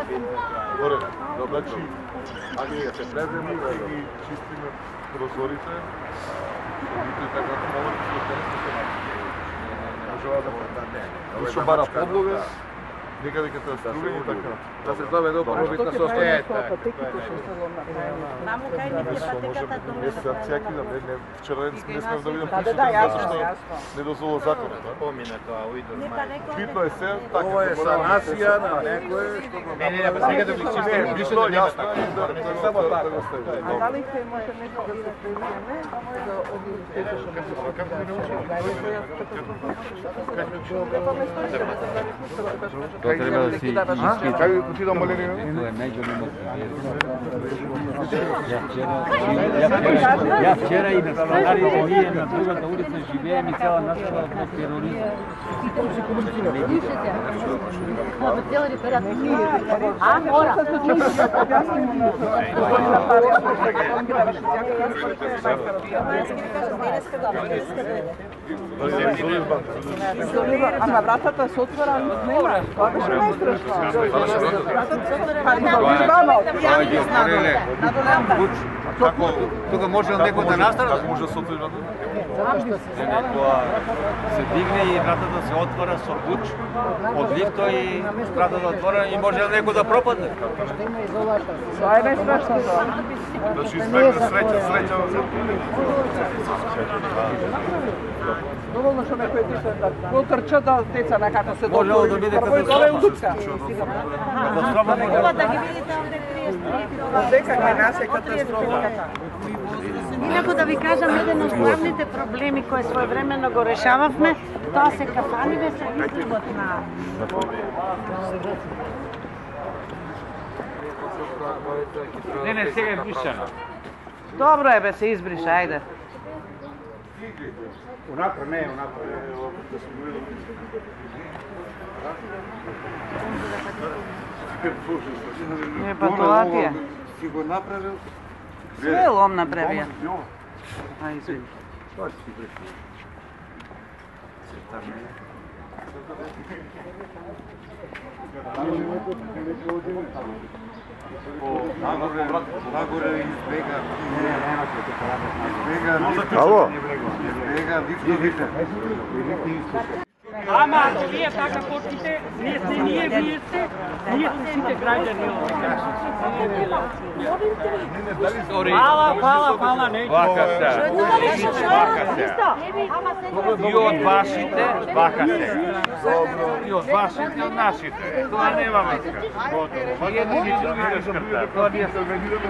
Добре, значи, ако се влеземе да ги чистиме прозорите, и така помалку се не можела да што бара подлога, некаде каде се струи и така. Да се доведе до првобитна состојба. Мамо, кај не ќе патеката долу. Сеќа да вчера не сме да видам не дозволува законот. Помине тоа, уидор. Битно е се, така. Ова е санација на некое што го Не, сега да го чистиме, Битно е јасно само така. А дали се може некој да се приеме, да овие Тоа треба да се изпита. Кај отидам Валерија? Тоа е најголемо. Ја вчера и на станарите ние на другата улица живееме цела нашата од тероризм. Цела реферат. А, мора. А на вратата се отвора нема. Тоа беше најстрашно. Како тука може некој да настана? Како може да се отвори вратата? Не, тоа се дигне и вратата се отвора со буч од лифто и вратата отвора и може некој да пропадне. Тоа е најстрашно тоа. Значи избегна среќа. Доволно што некој дете да потрча да деца некако се Може да биде катастрофа. Ова да ги видите овде 33. Дека кај нас е катастрофа. Инаку да ви кажам, еден од главните проблеми кои своевремено го решававме, тоа се кафаниве со изливот на... Не, сега е бришано. Добро е бе, се избриша, ајде. Унапред, не, унапред. Не, па тоа ти е. Си го направил? Све лом направија. А, извини. Тоа си бреши. Нагоре избега. Ало? Избега, лифтовите. Ама, ако вие така почнете, не сте ние, вие сте сите граѓани овде. Фала, не. Вака се. И од вашите, вака се. И од вашите, и од нашите. Тоа нема врска. Тоа ние се организираме.